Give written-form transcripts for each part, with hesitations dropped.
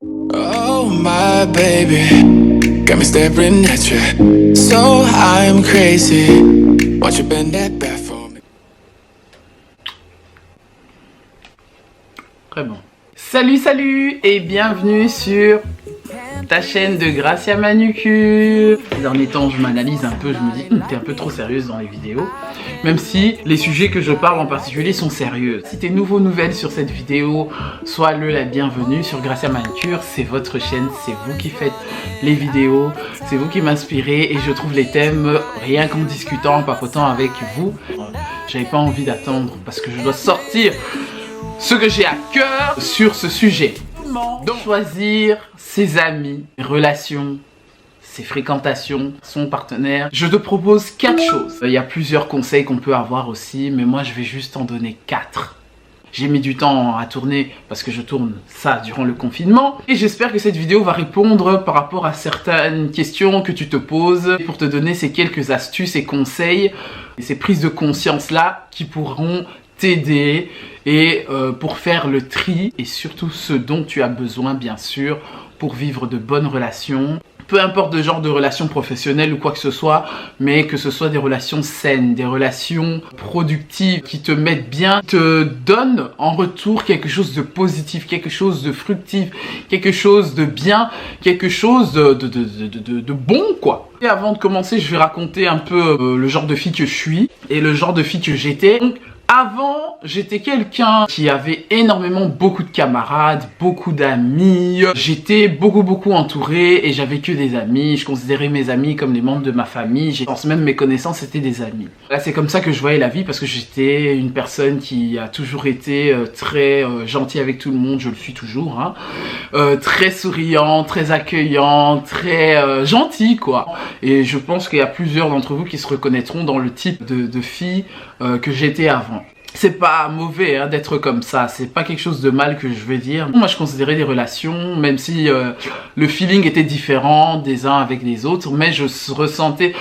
Oh my baby, got me staring at you. So I'm crazy. Won't you bend that back for me? Très bon. Salut et bienvenue sur ta chaîne de Gracia Manucure. Ces derniers temps je m'analyse un peu, je me dis t'es un peu trop sérieuse dans les vidéos. Même si les sujets que je parle en particulier sont sérieux. Si t'es nouvelle sur cette vidéo, sois la bienvenue sur Gracia Manucure. C'est votre chaîne, c'est vous qui faites les vidéos, c'est vous qui m'inspirez et je trouve les thèmes rien qu'en discutant, en papotant avec vous. J'avais pas envie d'attendre parce que je dois sortir ce que j'ai à cœur sur ce sujet. Donc choisir ses amis, ses relations, ses fréquentations, son partenaire. Je te propose 4 choses. Il y a plusieurs conseils qu'on peut avoir aussi, mais moi je vais juste en donner 4. J'ai mis du temps à tourner parce que je tourne ça durant le confinement. Et j'espère que cette vidéo va répondre par rapport à certaines questions que tu te poses pour te donner ces quelques astuces et conseils et ces prises de conscience là qui pourront t'aider et pour faire le tri et surtout ce dont tu as besoin bien sûr pour vivre de bonnes relations. Peu importe le genre de relations professionnelles ou quoi que ce soit, mais que ce soit des relations saines, des relations productives qui te mettent bien, te donnent en retour quelque chose de positif, quelque chose de fructif, quelque chose de bien, quelque chose de bon quoi. Et avant de commencer, je vais raconter un peu le genre de fille que je suis et le genre de fille que j'étais. Avant, j'étais quelqu'un qui avait énormément beaucoup de camarades, beaucoup d'amis. J'étais beaucoup entouré et j'avais que des amis. Je considérais mes amis comme des membres de ma famille. Je pense même mes connaissances étaient des amis. Là, c'est comme ça que je voyais la vie parce que j'étais une personne qui a toujours été très gentille avec tout le monde. Je le suis toujours. Hein. Très souriant, très accueillant, très gentil quoi. Et je pense qu'il y a plusieurs d'entre vous qui se reconnaîtront dans le type de fille que j'étais avant. C'est pas mauvais hein, d'être comme ça, c'est pas quelque chose de mal que je vais dire. Moi je considérais des relations, même si le feeling était différent des uns avec les autres, mais je ressentais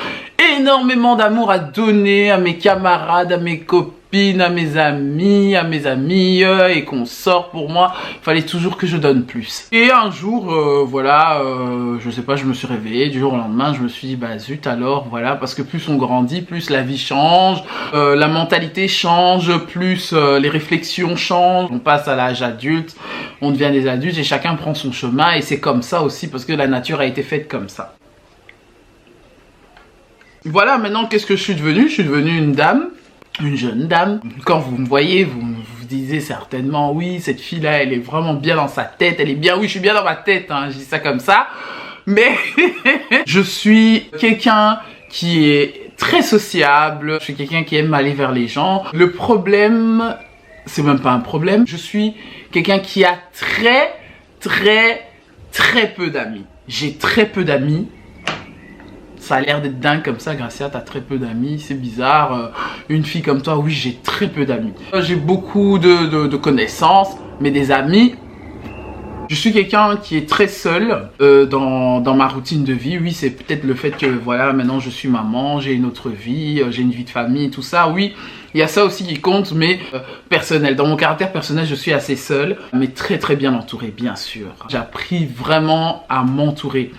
énormément d'amour à donner à mes camarades, à mes copines, à mes amis, et qu'on sort pour moi, il fallait toujours que je donne plus. Et un jour, je sais pas, je me suis réveillé, du jour au lendemain, je me suis dit, bah zut alors, voilà, parce que plus on grandit, plus la vie change, la mentalité change, plus les réflexions changent, on passe à l'âge adulte, on devient des adultes et chacun prend son chemin et c'est comme ça aussi parce que la nature a été faite comme ça. Voilà, maintenant qu'est-ce que je suis devenue? Je suis devenue une dame. Une jeune dame. Quand vous me voyez, vous vous disiez certainement, oui, cette fille-là, elle est vraiment bien dans sa tête. Elle est bien, oui, je suis bien dans ma tête, hein, je dis ça comme ça. Mais je suis quelqu'un qui est très sociable. Je suis quelqu'un qui aime aller vers les gens. Le problème, c'est même pas un problème. Je suis quelqu'un qui a très peu d'amis. J'ai très peu d'amis. Ça a l'air d'être dingue comme ça, Gracia, t'as très peu d'amis, c'est bizarre. Une fille comme toi, oui, j'ai très peu d'amis. J'ai beaucoup de connaissances, mais des amis. Je suis quelqu'un qui est très seul dans ma routine de vie. Oui, c'est peut-être le fait que, voilà, maintenant je suis maman, j'ai une autre vie, j'ai une vie de famille, tout ça. Oui, il y a ça aussi qui compte, mais personnel. Dans mon caractère personnel, je suis assez seul, mais très bien entouré, bien sûr. J'ai appris vraiment à m'entourer.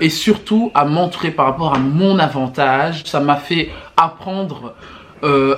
Et surtout à m'entourer par rapport à mon avantage. Ça m'a fait apprendre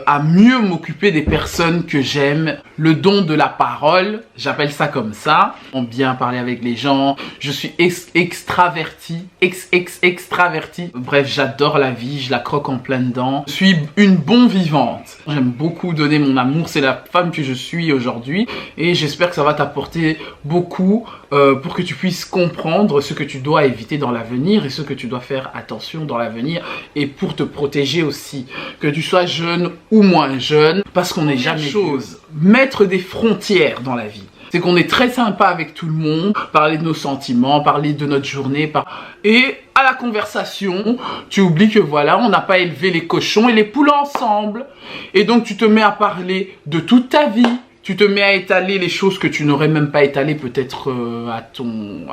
à mieux m'occuper des personnes que j'aime. Le don de la parole, j'appelle ça comme ça. Bien parler avec les gens. Je suis extraverti. Extraverti. Bref, j'adore la vie, je la croque en plein dedans. Je suis une bonne vivante. J'aime beaucoup donner mon amour. C'est la femme que je suis aujourd'hui. Et j'espère que ça va t'apporter beaucoup pour que tu puisses comprendre ce que tu dois éviter dans l'avenir et ce que tu dois faire attention dans l'avenir et pour te protéger aussi. Que tu sois jeune ou moins jeune, parce qu'on n'est jamais chose. Mettre des frontières dans la vie. C'est qu'on est très sympa avec tout le monde, parler de nos sentiments, parler de notre journée. Et à la conversation, tu oublies que voilà, on n'a pas élevé les cochons et les poules ensemble. Et donc tu te mets à parler de toute ta vie. Tu te mets à étaler les choses que tu n'aurais même pas étalées peut-être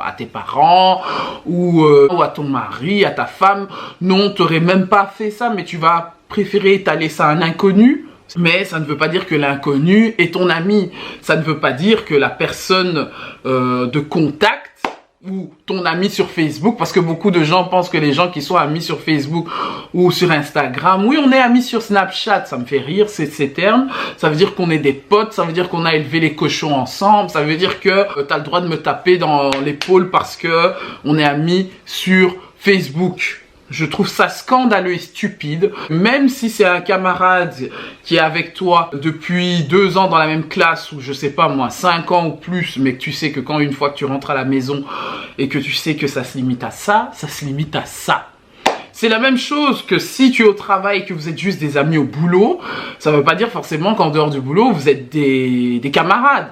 à tes parents ou à ton mari, à ta femme. Non, tu n'aurais même pas fait ça, mais tu vas préférer étaler ça à un inconnu. Mais ça ne veut pas dire que l'inconnu est ton ami. Ça ne veut pas dire que la personne de contact ou ton ami sur Facebook, parce que beaucoup de gens pensent que les gens qui sont amis sur Facebook ou sur Instagram, oui, on est amis sur Snapchat, ça me fait rire ces termes, ça veut dire qu'on est des potes, ça veut dire qu'on a élevé les cochons ensemble, ça veut dire que tu as le droit de me taper dans l'épaule parce que on est amis sur Facebook. Je trouve ça scandaleux et stupide, même si c'est un camarade qui est avec toi depuis 2 ans dans la même classe, ou je sais pas moi, 5 ans ou plus, mais que tu sais que quand une fois que tu rentres à la maison et que tu sais que ça se limite à ça, ça se limite à ça. C'est la même chose que si tu es au travail et que vous êtes juste des amis au boulot, ça veut pas dire forcément qu'en dehors du boulot, vous êtes des camarades.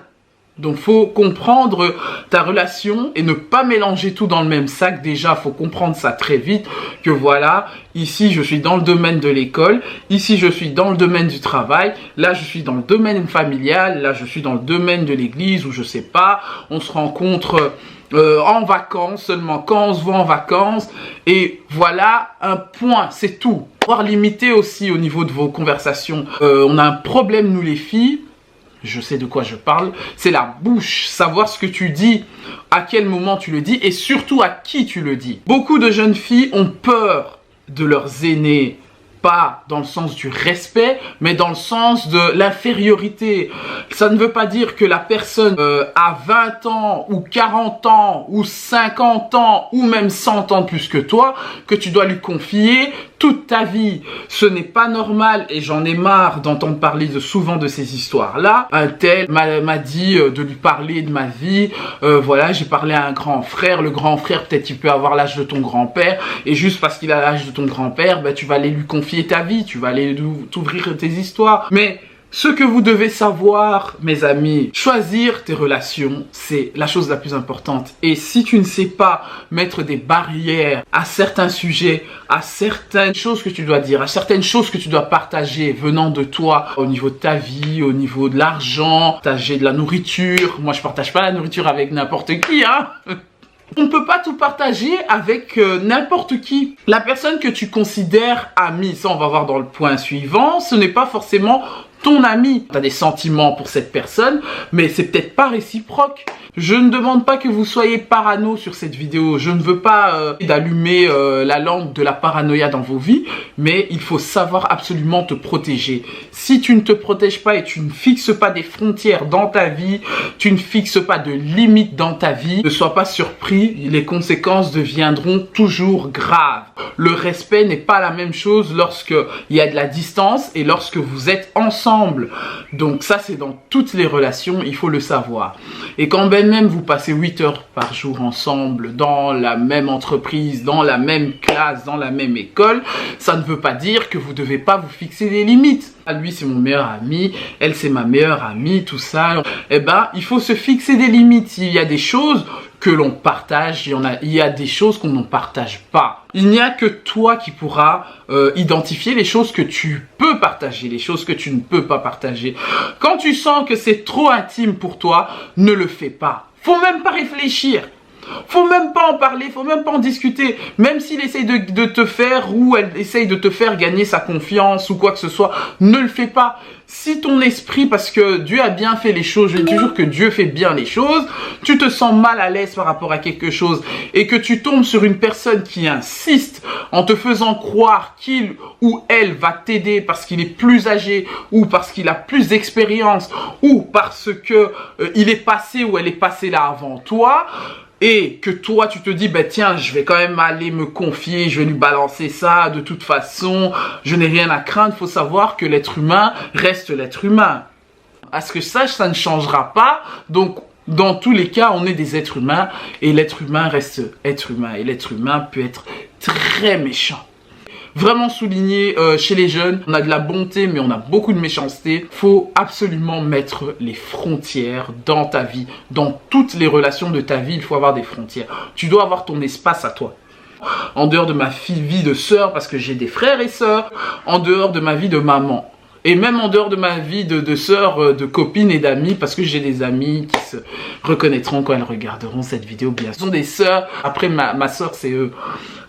Donc faut comprendre ta relation et ne pas mélanger tout dans le même sac. Déjà, faut comprendre ça très vite, que voilà, ici je suis dans le domaine de l'école, ici je suis dans le domaine du travail, là je suis dans le domaine familial, là je suis dans le domaine de l'église, ou je sais pas, on se rencontre en vacances seulement quand on se voit en vacances, et voilà un point, c'est tout. Pouvoir limiter aussi au niveau de vos conversations. On a un problème nous les filles, je sais de quoi je parle, c'est la bouche, savoir ce que tu dis, à quel moment tu le dis et surtout à qui tu le dis. Beaucoup de jeunes filles ont peur de leurs aînés, pas dans le sens du respect, mais dans le sens de l'infériorité. Ça ne veut pas dire que la personne a 20 ans ou 40 ans ou 50 ans ou même 100 ans de plus que toi, que tu dois lui confier toute ta vie. Ce n'est pas normal et j'en ai marre d'entendre parler souvent de ces histoires-là. Un tel m'a dit de lui parler de ma vie. Voilà, j'ai parlé à un grand frère. Le grand frère, peut-être il peut avoir l'âge de ton grand-père. Et juste parce qu'il a l'âge de ton grand-père, ben, tu vas aller lui confier ta vie. Tu vas aller t'ouvrir tes histoires. Mais ce que vous devez savoir, mes amis, choisir tes relations, c'est la chose la plus importante. Et si tu ne sais pas mettre des barrières à certains sujets, à certaines choses que tu dois dire, à certaines choses que tu dois partager venant de toi, au niveau de ta vie, au niveau de l'argent, partager de la nourriture. Moi, je partage pas la nourriture avec n'importe qui, hein. On ne peut pas tout partager avec n'importe qui. La personne que tu considères amie, ça on va voir dans le point suivant, ce n'est pas forcément ton ami. Tu as des sentiments pour cette personne, mais c'est peut-être pas réciproque. Je ne demande pas que vous soyez parano sur cette vidéo. Je ne veux pas d'allumer la lampe de la paranoïa dans vos vies, mais il faut savoir absolument te protéger. Si tu ne te protèges pas et tu ne fixes pas des frontières dans ta vie, tu ne fixes pas de limites dans ta vie, ne sois pas surpris, les conséquences deviendront toujours graves. Le respect n'est pas la même chose lorsque il y a de la distance et lorsque vous êtes ensemble. Donc ça, c'est dans toutes les relations, il faut le savoir. Et quand même vous passez 8 heures par jour ensemble dans la même entreprise, dans la même classe, dans la même école, ça ne veut pas dire que vous ne devez pas vous fixer des limites. Lui c'est mon meilleur ami, elle c'est ma meilleure amie, tout ça. Eh ben, il faut se fixer des limites. Il y a des choses que l'on partage, il y a des choses qu'on ne partage pas. Il n'y a que toi qui pourras identifier les choses que tu peux partager, les choses que tu ne peux pas partager. Quand tu sens que c'est trop intime pour toi, ne le fais pas. Faut même pas réfléchir. Faut même pas en parler, faut même pas en discuter. Même s'il essaye de te faire ou elle essaye de te faire gagner sa confiance ou quoi que ce soit, ne le fais pas. Si ton esprit, parce que Dieu a bien fait les choses, je dis toujours que Dieu fait bien les choses, tu te sens mal à l'aise par rapport à quelque chose et que tu tombes sur une personne qui insiste en te faisant croire qu'il ou elle va t'aider parce qu'il est plus âgé ou parce qu'il a plus d'expérience ou parce que il est passé ou elle est passée là avant toi, et que toi tu te dis ben tiens, je vais quand même aller me confier, je vais lui balancer ça, de toute façon je n'ai rien à craindre. Faut savoir que l'être humain reste l'être humain. À ce que je sache, ça ne changera pas. Donc dans tous les cas, on est des êtres humains et l'être humain reste être humain, et l'être humain peut être très méchant. Vraiment souligner chez les jeunes, on a de la bonté mais on a beaucoup de méchanceté. Faut absolument mettre les frontières dans ta vie, dans toutes les relations de ta vie, il faut avoir des frontières. Tu dois avoir ton espace à toi. En dehors de ma vie de sœur, parce que j'ai des frères et sœurs, en dehors de ma vie de maman. Et même en dehors de ma vie de sœur, de copine et d'amis, parce que j'ai des amis qui reconnaîtront quand elles regarderont cette vidéo. Bien, ce sont des sœurs. Après, ma soeur, c'est eux.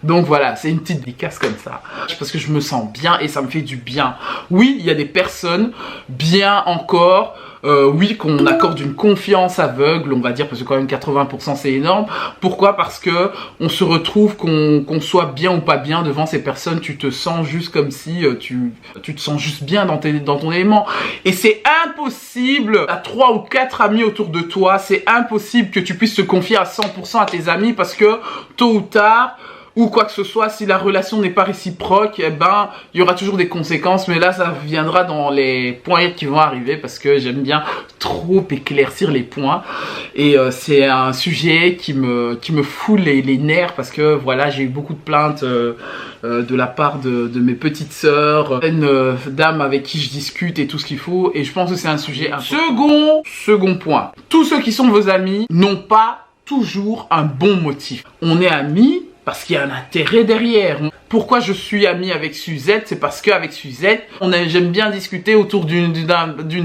Donc voilà, c'est une petite dédicace comme ça. Parce que je me sens bien et ça me fait du bien. Oui, il y a des personnes bien encore. Oui, qu'on accorde une confiance aveugle, on va dire, parce que quand même 80% c'est énorme. Pourquoi? Parce que on se retrouve, qu'on soit bien ou pas bien devant ces personnes, tu te sens juste comme si tu te sens juste bien dans ton élément. Et c'est impossible, à 3 ou 4 amis autour de toi, c'est impossible que tu puisses te confier à 100% à tes amis parce que tôt ou tard, ou quoi que ce soit, si la relation n'est pas réciproque, eh ben, il y aura toujours des conséquences. Mais là, ça viendra dans les points qui vont arriver parce que j'aime bien trop éclaircir les points. Et c'est un sujet qui me fout les nerfs parce que voilà, j'ai eu beaucoup de plaintes de la part de mes petites sœurs, une dame avec qui je discute et tout ce qu'il faut. Et je pense que c'est un sujet important. Second point, tous ceux qui sont vos amis n'ont pas toujours un bon motif. On est amis parce qu'il y a un intérêt derrière. Pourquoi je suis ami avec Suzette? C'est parce qu'avec Suzette, j'aime bien discuter autour d'une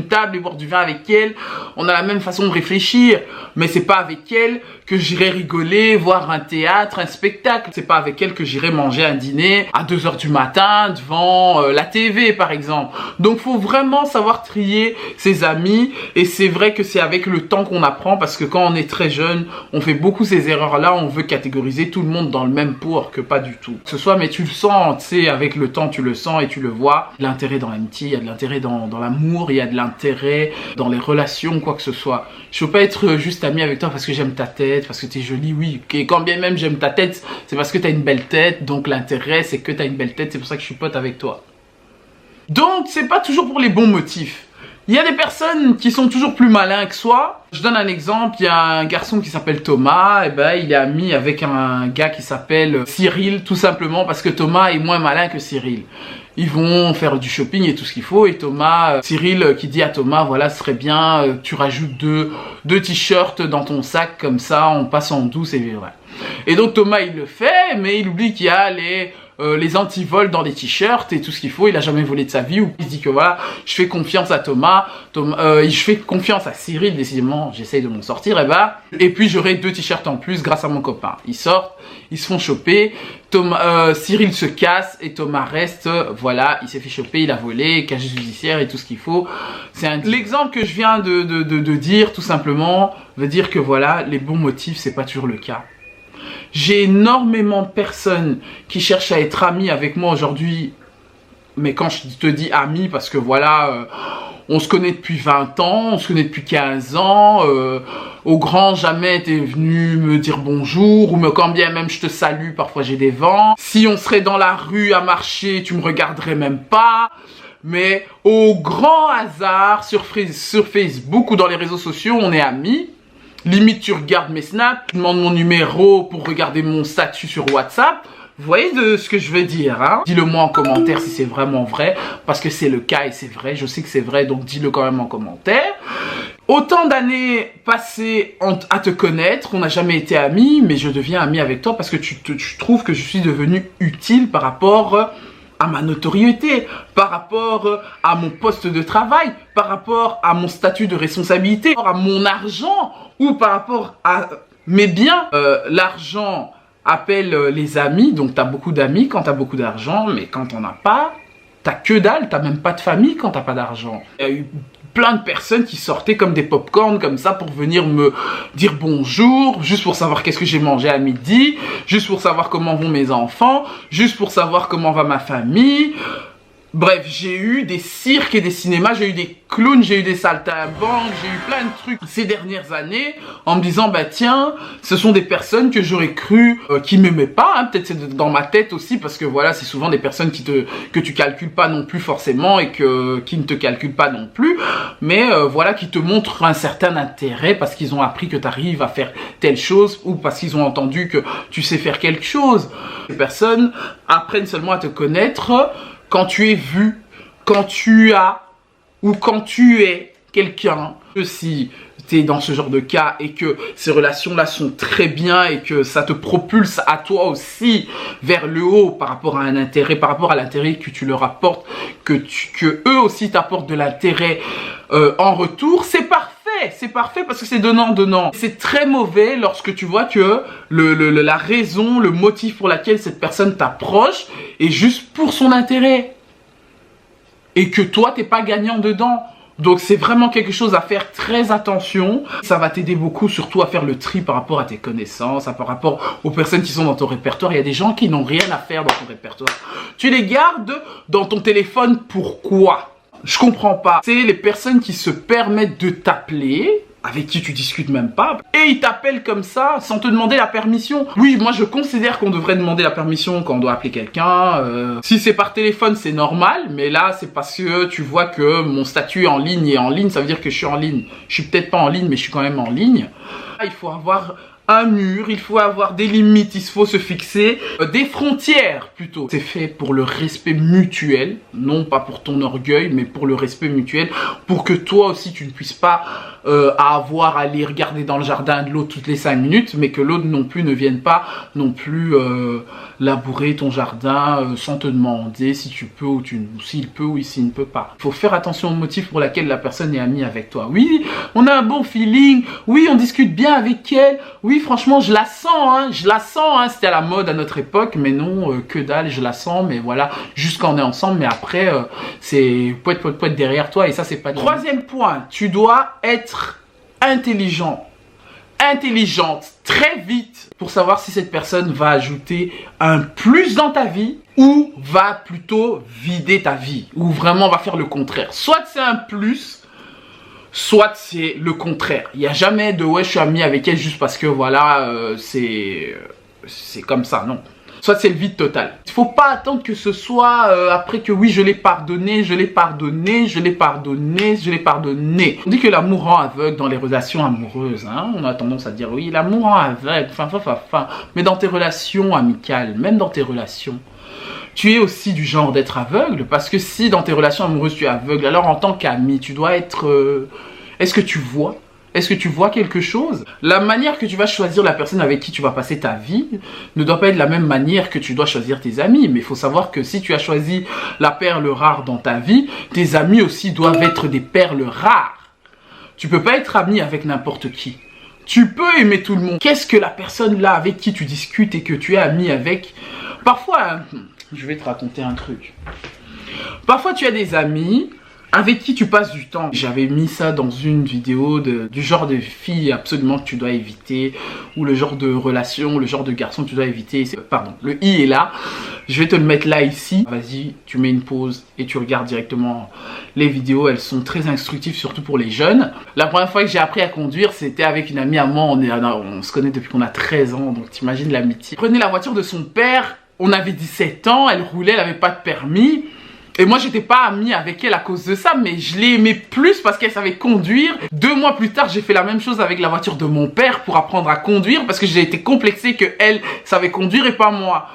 table et boire du vin avec elle. On a la même façon de réfléchir. Mais c'est pas avec elle que j'irai rigoler, voir un théâtre, un spectacle. C'est pas avec elle que j'irai manger un dîner à 2 h du matin devant la TV par exemple. Donc faut vraiment savoir trier ses amis. Et c'est vrai que c'est avec le temps qu'on apprend parce que quand on est très jeune, on fait beaucoup ces erreurs-là. On veut catégoriser tout le monde dans le même pot, alors que pas du tout. Que ce soit, mais tu le sens, tu sais, avec le temps, tu le sens et tu le vois. L'intérêt dans l'amitié, il y a de l'intérêt dans l'amour, il y a de l'intérêt dans les relations, quoi que ce soit. Je veux pas être juste ami avec toi parce que j'aime ta tête, parce que t'es jolie, oui. Et quand bien même j'aime ta tête, c'est parce que t'as une belle tête, donc l'intérêt, c'est que t'as une belle tête, c'est pour ça que je suis pote avec toi. Donc, c'est pas toujours pour les bons motifs. Il y a des personnes qui sont toujours plus malins que soi. Je donne un exemple, il y a un garçon qui s'appelle Thomas, et ben il est ami avec un gars qui s'appelle Cyril, tout simplement parce que Thomas est moins malin que Cyril. Ils vont faire du shopping et tout ce qu'il faut, et Cyril qui dit à Thomas, voilà, ce serait bien, tu rajoutes deux t-shirts dans ton sac, comme ça on passe en douce, et voilà. Et donc Thomas il le fait, mais il oublie qu'il y a les antivols dans les t-shirts et tout ce qu'il faut. Il a jamais volé de sa vie. Ou il se dit que voilà, je fais confiance à je fais confiance à Cyril, décidément, j'essaye de m'en sortir, et puis j'aurai 2 t-shirts en plus grâce à mon copain. Ils sortent, ils se font choper, Cyril se casse et Thomas reste, voilà, il s'est fait choper, il a volé, casier judiciaire et tout ce qu'il faut. L'exemple que je viens de dire, tout simplement, veut dire que voilà, les bons motifs, c'est pas toujours le cas. J'ai énormément de personnes qui cherchent à être amies avec moi aujourd'hui. Mais quand je te dis amis, parce que voilà, on se connaît depuis 20 ans, on se connaît depuis 15 ans. Au grand jamais t'es venu me dire bonjour, ou quand bien même je te salue, parfois j'ai des vents. Si on serait dans la rue à marcher, tu me regarderais même pas. Mais au grand hasard, sur Facebook ou dans les réseaux sociaux, on est amis. Limite, tu regardes mes snaps, tu demandes mon numéro pour regarder mon statut sur WhatsApp. Vous voyez de ce que je veux dire, hein? Dis-le moi en commentaire si c'est vraiment vrai, parce que c'est le cas et c'est vrai. Je sais que c'est vrai, donc dis-le quand même en commentaire. Autant d'années passées à te connaître, on n'a jamais été amis, mais je deviens ami avec toi parce que tu trouves que je suis devenu utile par rapport à ma notoriété, par rapport à mon poste de travail, par rapport à mon statut de responsabilité, par rapport à mon argent ou par rapport à mes biens. L'argent appelle les amis, donc tu as beaucoup d'amis quand tu as beaucoup d'argent, mais quand t'en as pas, t'as que dalle, t'as même pas de famille quand t'as pas d'argent. Il y a eu plein de personnes qui sortaient comme des pop-corn comme ça pour venir me dire bonjour, juste pour savoir qu'est-ce que j'ai mangé à midi, juste pour savoir comment vont mes enfants, juste pour savoir comment va ma famille. Bref, j'ai eu des cirques et des cinémas, j'ai eu des clowns, j'ai eu des saltimbanques, j'ai eu plein de trucs ces dernières années en me disant bah tiens, ce sont des personnes que j'aurais cru qui m'aimaient pas, hein, peut-être c'est dans ma tête aussi parce que voilà, c'est souvent des personnes que tu calcules pas non plus forcément et qui ne te calculent pas non plus, mais voilà, qui te montrent un certain intérêt parce qu'ils ont appris que tu arrives à faire telle chose ou parce qu'ils ont entendu que tu sais faire quelque chose. Ces personnes apprennent seulement à te connaître quand tu es vu, quand tu as ou quand tu es quelqu'un. Si tu es dans ce genre de cas et que ces relations-là sont très bien et que ça te propulse à toi aussi vers le haut par rapport à un intérêt, par rapport à l'intérêt que tu leur apportes, que eux aussi t'apportent de l'intérêt en retour, c'est parfait. c'est parfait parce que c'est donnant-donnant. C'est très mauvais lorsque tu vois que la raison, le motif pour lequel cette personne t'approche est juste pour son intérêt. Et que toi, t'es pas gagnant dedans. Donc c'est vraiment quelque chose à faire très attention. Ça va t'aider beaucoup, surtout à faire le tri par rapport à tes connaissances, par rapport aux personnes qui sont dans ton répertoire. Il y a des gens qui n'ont rien à faire dans ton répertoire. Tu les gardes dans ton téléphone, pourquoi? Je comprends pas. C'est les personnes qui se permettent de t'appeler, avec qui tu discutes même pas, et ils t'appellent comme ça, sans te demander la permission. Oui, moi je considère qu'on devrait demander la permission quand on doit appeler quelqu'un. Si c'est par téléphone, c'est normal, mais là, c'est parce que tu vois que mon statut en ligne est en ligne, ça veut dire que je suis en ligne. Je suis peut-être pas en ligne, mais je suis quand même en ligne. Il faut avoir un mur, il faut avoir des limites, il faut se fixer des frontières plutôt. C'est fait pour le respect mutuel, non pas pour ton orgueil, mais pour le respect mutuel, pour que toi aussi tu ne puisses pas avoir à aller regarder dans le jardin de l'autre toutes les 5 minutes, mais que l'autre non plus ne vienne pas non plus labourer ton jardin sans te demander si tu peux ou s'il peut ou s'il ne peut pas. Il faut faire attention au motif pour lequel la personne est amie avec toi. Oui, on a un bon feeling, oui, on discute bien avec elle, oui, franchement, je la sens, c'était à la mode à notre époque, mais non, que dalle, je la sens, mais voilà, juste quand on est ensemble, mais après, c'est poète derrière toi, et ça, c'est pas... Troisième point, tu dois être intelligente très vite pour savoir si cette personne va ajouter un plus dans ta vie ou va plutôt vider ta vie, ou vraiment va faire le contraire. Soit c'est un plus, soit c'est le contraire. Il n'y a jamais de ouais, je suis ami avec elle juste parce que voilà, c'est comme ça, non. Soit c'est le vide total. Il ne faut pas attendre que ce soit après que oui, je l'ai pardonné. On dit que l'amour rend aveugle dans les relations amoureuses. Hein. On a tendance à dire oui, l'amour rend aveugle. Mais dans tes relations amicales, même dans tes relations, tu es aussi du genre d'être aveugle. Parce que si dans tes relations amoureuses tu es aveugle, alors en tant qu'ami, tu dois être... Est-ce que tu vois ? Est-ce que tu vois quelque chose? La manière que tu vas choisir la personne avec qui tu vas passer ta vie ne doit pas être la même manière que tu dois choisir tes amis. Mais il faut savoir que si tu as choisi la perle rare dans ta vie, tes amis aussi doivent être des perles rares. Tu peux pas être ami avec n'importe qui. Tu peux aimer tout le monde. Qu'est-ce que la personne là avec qui tu discutes et que tu es ami avec? Parfois, je vais te raconter un truc. Parfois tu as des amis avec qui tu passes du temps. J'avais mis ça dans une vidéo du genre de fille absolument que tu dois éviter, ou le genre de relation, le genre de garçon que tu dois éviter. Pardon, le i est là. Je vais te le mettre là, ici. Vas-y, tu mets une pause et tu regardes directement les vidéos. Elles sont très instructives, surtout pour les jeunes. La première fois que j'ai appris à conduire, c'était avec une amie à moi. On se connaît depuis qu'on a 13 ans, donc t'imagines l'amitié. Prenez la voiture de son père. On avait 17 ans, elle roulait, elle n'avait pas de permis. Et moi, j'étais pas amie avec elle à cause de ça, mais je l'ai aimée plus parce qu'elle savait conduire. 2 mois plus tard, j'ai fait la même chose avec la voiture de mon père pour apprendre à conduire parce que j'ai été complexée qu'elle savait conduire et pas moi.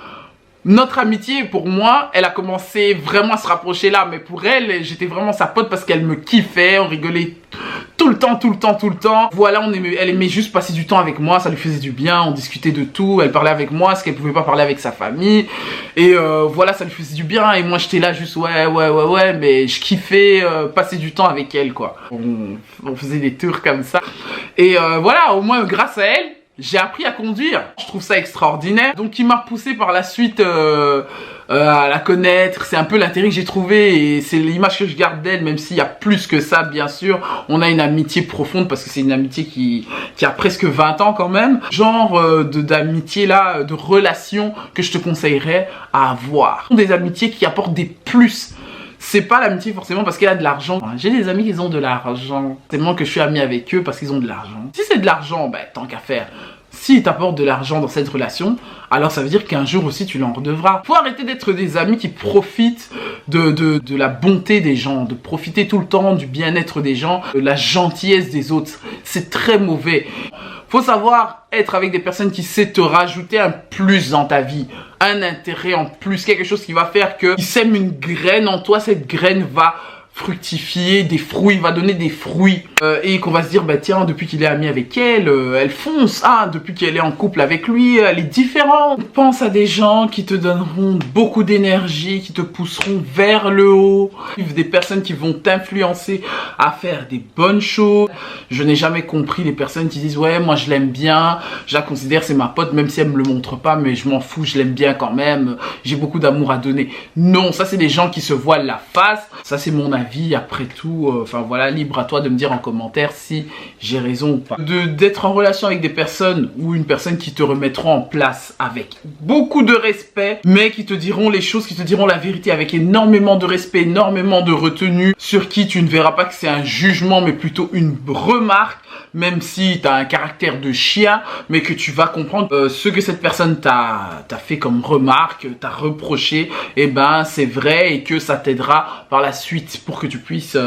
Notre amitié, pour moi, elle a commencé vraiment à se rapprocher là, mais pour elle, j'étais vraiment sa pote parce qu'elle me kiffait, on rigolait tout le temps. Voilà, elle aimait juste passer du temps avec moi, ça lui faisait du bien, on discutait de tout, elle parlait avec moi, ce qu'elle pouvait pas parler avec sa famille, et voilà, ça lui faisait du bien, et moi j'étais là juste ouais, mais je kiffais passer du temps avec elle, quoi. On faisait des tours comme ça, et voilà, au moins grâce à elle, j'ai appris à conduire. Je trouve ça extraordinaire. Donc il m'a poussé par la suite à la connaître. C'est un peu l'intérêt que j'ai trouvé et c'est l'image que je garde d'elle, même s'il y a plus que ça, bien sûr. On a une amitié profonde parce que c'est une amitié qui a presque 20 ans quand même. Genre d'amitié là, de relation que je te conseillerais à avoir. Des amitiés qui apportent des plus. C'est pas l'amitié forcément parce qu'elle a de l'argent. J'ai des amis qui ont de l'argent. C'est tellement que je suis ami avec eux parce qu'ils ont de l'argent. Si c'est de l'argent, ben tant qu'à faire. S'ils t'apportent de l'argent dans cette relation, alors ça veut dire qu'un jour aussi tu l'en redevras. Faut arrêter d'être des amis qui profitent de la bonté des gens, de profiter tout le temps du bien-être des gens, de la gentillesse des autres. C'est très mauvais. Faut savoir être avec des personnes qui savent te rajouter un plus dans ta vie, un intérêt en plus, quelque chose qui va faire que ils sèment une graine en toi, cette graine va fructifier des fruits, va donner des fruits et qu'on va se dire bah tiens, depuis qu'il est ami avec elle, elle fonce, ah depuis qu'elle est en couple avec lui, elle est différente. Pense à des gens qui te donneront beaucoup d'énergie, qui te pousseront vers le haut, des personnes qui vont t'influencer à faire des bonnes choses. Je n'ai jamais compris les personnes qui disent ouais moi je l'aime bien, je la considère c'est ma pote même si elle me le montre pas, mais je m'en fous, je l'aime bien quand même, j'ai beaucoup d'amour à donner. Non, ça c'est des gens qui se voilent la face, ça c'est mon avis. Après tout, enfin voilà, libre à toi de me dire en commentaire si j'ai raison ou pas. D'être en relation avec des personnes ou une personne qui te remettront en place avec beaucoup de respect, mais qui te diront les choses, qui te diront la vérité avec énormément de respect, énormément de retenue, sur qui tu ne verras pas que c'est un jugement, mais plutôt une remarque, même si tu as un caractère de chien, mais que tu vas comprendre ce que cette personne t'a fait comme remarque, t'a reproché, et ben c'est vrai et que ça t'aidera par la suite pour que tu puisses,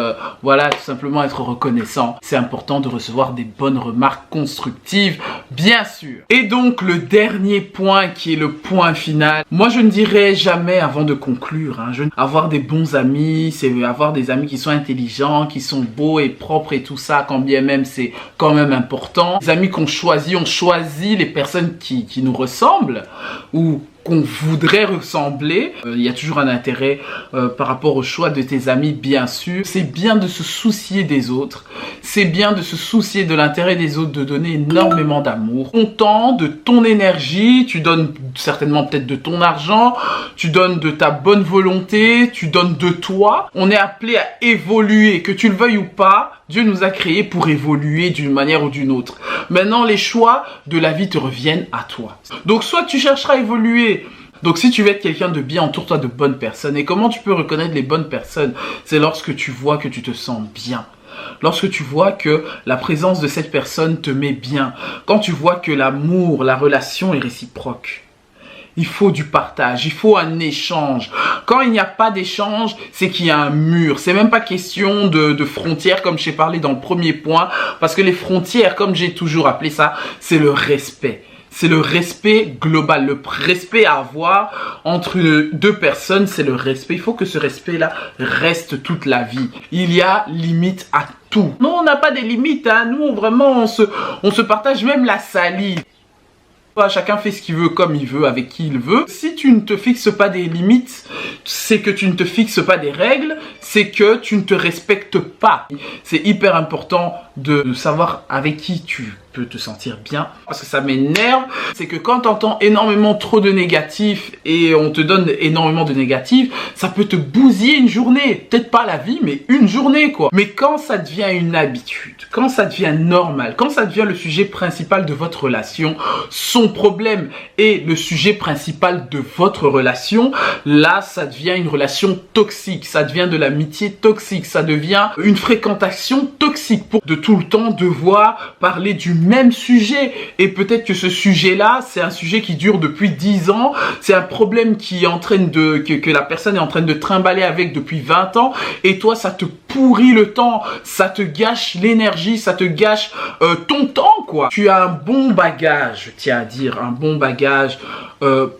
voilà, tout simplement être reconnaissant. C'est important de recevoir des bonnes remarques constructives, bien sûr. Et donc, le dernier point qui est le point final, moi je ne dirais jamais avant de conclure, hein, avoir des bons amis, c'est avoir des amis qui sont intelligents, qui sont beaux et propres et tout ça, quand bien même c'est quand même important. Les amis qu'on choisit, on choisit les personnes qui nous ressemblent ou qu'on voudrait ressembler. Il y a toujours un intérêt par rapport au choix de tes amis, bien sûr. C'est bien de se soucier des autres. C'est bien de se soucier de l'intérêt des autres, de donner énormément d'amour. Ton temps, de ton énergie, tu donnes certainement peut-être de ton argent, tu donnes de ta bonne volonté, tu donnes de toi. On est appelé à évoluer, que tu le veuilles ou pas. Dieu nous a créés pour évoluer d'une manière ou d'une autre. Maintenant, les choix de la vie te reviennent à toi. Donc, soit tu chercheras à évoluer. Donc, si tu veux être quelqu'un de bien, entoure-toi de bonnes personnes. Et comment tu peux reconnaître les bonnes personnes? C'est lorsque tu vois que tu te sens bien. Lorsque tu vois que la présence de cette personne te met bien. Quand tu vois que l'amour, la relation est réciproque. Il faut du partage, il faut un échange. Quand il n'y a pas d'échange, c'est qu'il y a un mur. C'est même pas question de frontières comme j'ai parlé dans le premier point. Parce que les frontières, comme j'ai toujours appelé ça, c'est le respect. C'est le respect global, le respect à avoir entre deux personnes, c'est le respect. Il faut que ce respect-là reste toute la vie. Il y a limite à tout. Non, on n'a pas des limites, hein. Nous, vraiment, on se partage même la salive. Chacun fait ce qu'il veut, comme il veut, avec qui il veut. Si tu ne te fixes pas des limites, c'est que tu ne te fixes pas des règles, c'est que tu ne te respectes pas. C'est hyper important de savoir avec qui tu peux te sentir bien. Parce que ça m'énerve, c'est que quand tu entends énormément trop de négatifs et on te donne énormément de négatifs, ça peut te bousiller une journée. Peut-être pas la vie, mais une journée, quoi. Mais quand ça devient une habitude, quand ça devient normal, quand ça devient le sujet principal de votre relation, son problème est le sujet principal de votre relation, là, ça devient une relation toxique, ça devient de l'amitié toxique, ça devient une fréquentation toxique pour de tout le temps devoir parler du même sujet. Et peut-être que ce sujet-là, c'est un sujet qui dure depuis 10 ans, c'est un problème qui est en train que la personne est en train de trimballer avec depuis 20 ans, et toi, ça te pourrit le temps, ça te gâche l'énergie, ça te gâche ton temps, quoi. Tu as un bon bagage, je tiens à dire, un bon bagage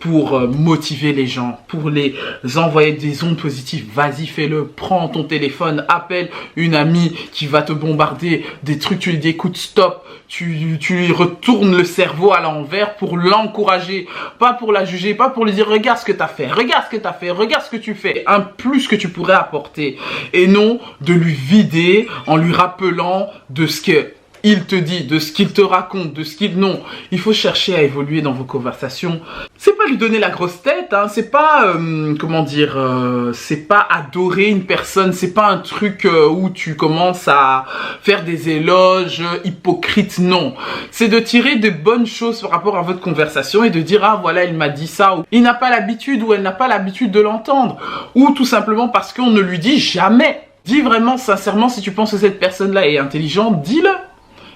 pour motiver les gens, pour les envoyer des ondes positives. Vas-y, fais-le, prends ton téléphone, appelle une amie qui va te bombarder des trucs, tu lui dis écoute, stop, tu lui retournes le cerveau à l'envers pour l'encourager, pas pour la juger, pas pour lui dire regarde ce que tu as fait, regarde ce que tu as fait, regarde ce que tu fais, un plus que tu pourrais apporter, et non de lui vider en lui rappelant de ce que il te dit, de ce qu'il te raconte, de ce qu'il... Non, il faut chercher à évoluer dans vos conversations. C'est pas lui donner la grosse tête, hein. C'est pas, comment dire, c'est pas adorer une personne, c'est pas un truc où tu commences à faire des éloges hypocrites, non. C'est de tirer de bonnes choses par rapport à votre conversation et de dire, ah voilà, il m'a dit ça, ou il n'a pas l'habitude, ou elle n'a pas l'habitude de l'entendre, ou tout simplement parce qu'on ne lui dit jamais. Dis vraiment, sincèrement, si tu penses que cette personne-là est intelligente, dis-le.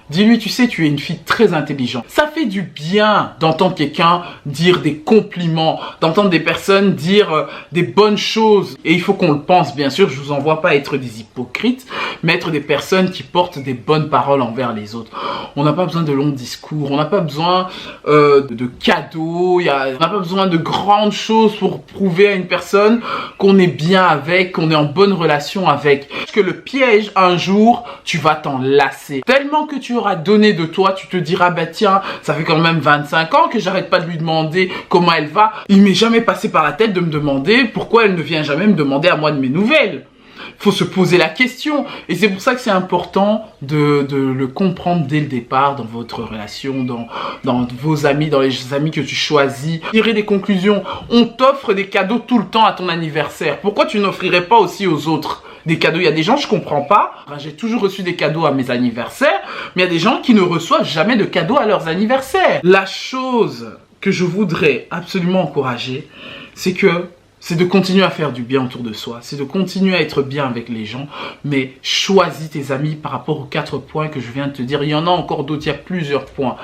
Dis-lui, tu sais, tu es une fille très intelligente. Ça fait du bien d'entendre quelqu'un dire des compliments, d'entendre des personnes dire des bonnes choses. Et il faut qu'on le pense, bien sûr. Je vous envoie pas être des hypocrites, mais être des personnes qui portent des bonnes paroles envers les autres. On n'a pas besoin de longs discours, on n'a pas besoin de cadeaux, on n'a pas besoin de grandes choses pour prouver à une personne qu'on est bien avec, qu'on est en bonne relation avec. Parce que le piège, un jour, tu vas t'en lasser. Tellement que tu auras donné de toi, tu te diras, bah tiens, ça fait quand même 25 ans que j'arrête pas de lui demander comment elle va. Il m'est jamais passé par la tête de me demander pourquoi elle ne vient jamais me demander à moi de mes nouvelles. Faut se poser la question. Et c'est pour ça que c'est important de le comprendre dès le départ dans votre relation, dans vos amis, dans les amis que tu choisis. Tirer des conclusions. On t'offre des cadeaux tout le temps à ton anniversaire. Pourquoi tu n'offrirais pas aussi aux autres des cadeaux? Il y a des gens, je comprends pas. J'ai toujours reçu des cadeaux à mes anniversaires, mais il y a des gens qui ne reçoivent jamais de cadeaux à leurs anniversaires. La chose que je voudrais absolument encourager, c'est de continuer à faire du bien autour de soi, c'est de continuer à être bien avec les gens, mais choisis tes amis par rapport aux 4 points que je viens de te dire. Il y en a encore d'autres, il y a plusieurs points.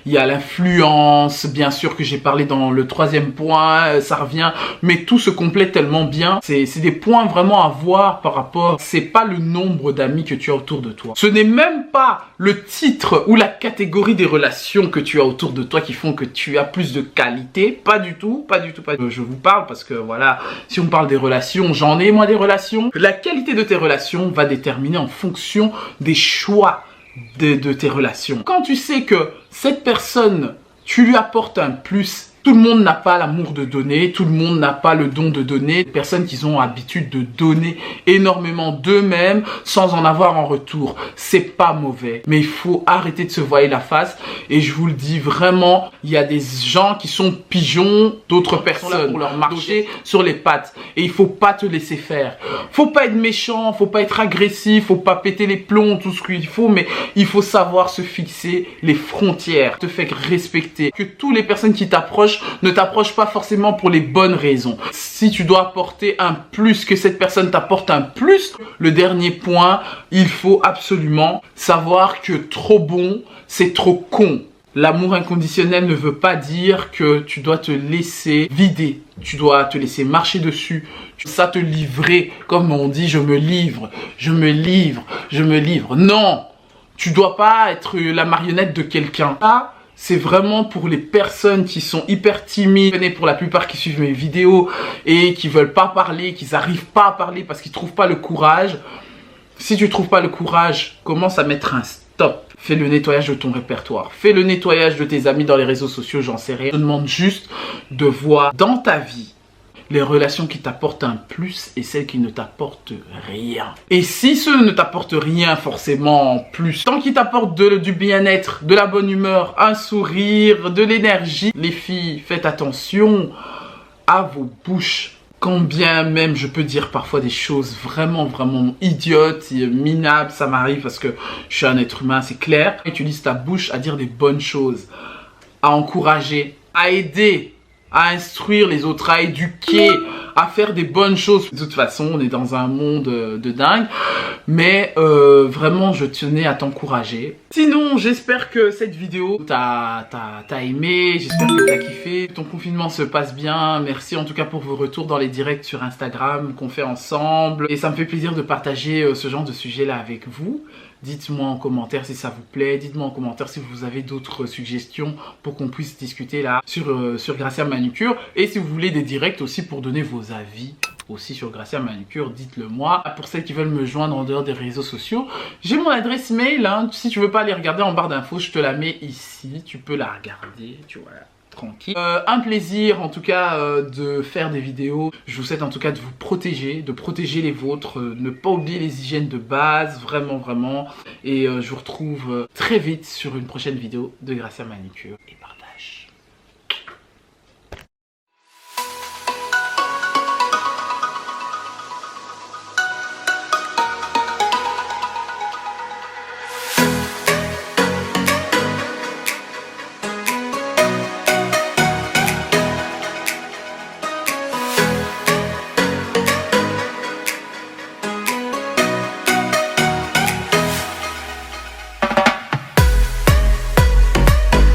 Il y a l'influence, bien sûr, que j'ai parlé dans le 3e point, ça revient, mais tout se complète tellement bien. C'est des points vraiment à voir par rapport, c'est pas le nombre d'amis que tu as autour de toi. Ce n'est même pas le titre ou la catégorie des relations que tu as autour de toi qui font que tu as plus de qualité. Pas du tout, pas du tout, pas du tout. Je vous parle parce que voilà, si on parle des relations, j'en ai moi des relations. La qualité de tes relations va déterminer en fonction des choix de tes relations. Quand tu sais que cette personne, tu lui apportes un plus, tout le monde n'a pas l'amour de donner, tout le monde n'a pas le don de donner. Les personnes qui ont l'habitude de donner énormément d'eux-mêmes sans en avoir en retour, c'est pas mauvais. Mais il faut arrêter de se voiler la face. Et je vous le dis vraiment, il y a des gens qui sont pigeons d'autres personnes pour leur marcher sur les pattes. Et il faut pas te laisser faire. Faut pas être méchant, faut pas être agressif, faut pas péter les plombs, tout ce qu'il faut, mais il faut savoir se fixer les frontières, te faire respecter. Que toutes les personnes qui t'approchent ne t'approche pas forcément pour les bonnes raisons. Si tu dois apporter un plus, que cette personne t'apporte un plus, le dernier point, il faut absolument savoir que trop bon, c'est trop con. L'amour inconditionnel ne veut pas dire que tu dois te laisser vider. Tu dois te laisser marcher dessus. Ça te livrer, comme on dit, je me livre, je me livre, je me livre. Non, tu dois pas être la marionnette de quelqu'un. C'est vraiment pour les personnes qui sont hyper timides, et pour la plupart qui suivent mes vidéos et qui veulent pas parler, qui n'arrivent pas à parler parce qu'ils trouvent pas le courage. Si tu trouves pas le courage, commence à mettre un stop. Fais le nettoyage de ton répertoire. Fais le nettoyage de tes amis dans les réseaux sociaux, j'en sais rien. Je te demande juste de voir dans ta vie les relations qui t'apportent un plus et celles qui ne t'apportent rien. Et si ceux ne t'apportent rien forcément en plus, tant qu'ils t'apportent du bien-être, de la bonne humeur, un sourire, de l'énergie, les filles, faites attention à vos bouches. Quand bien même je peux dire parfois des choses vraiment idiotes, minables, ça m'arrive parce que je suis un être humain, c'est clair. Utilise ta bouche à dire des bonnes choses, à encourager, à aider, à instruire les autres, à éduquer, à faire des bonnes choses. De toute façon, on est dans un monde de dingue. Mais vraiment, je tenais à t'encourager. Sinon, j'espère que cette vidéo t'a aimé. J'espère que t'as kiffé. Ton confinement se passe bien. Merci en tout cas pour vos retours dans les directs sur Instagram qu'on fait ensemble. Et ça me fait plaisir de partager ce genre de sujet-là avec vous. Dites-moi en commentaire si ça vous plaît. Dites-moi en commentaire si vous avez d'autres suggestions pour qu'on puisse discuter là sur Gracia Manucure. Et si vous voulez des directs aussi pour donner vos avis aussi sur Gracia Manucure, dites-le moi. Pour celles qui veulent me joindre en dehors des réseaux sociaux, j'ai mon adresse mail. Si tu veux pas aller regarder en barre d'infos, je te la mets ici. Tu peux la regarder, tu vois. Tranquille. Un plaisir en tout cas de faire des vidéos. Je vous souhaite en tout cas de vous protéger, de protéger les vôtres, ne pas oublier les hygiènes de base, vraiment. Et je vous retrouve très vite sur une prochaine vidéo de Gracia Manucure et partage.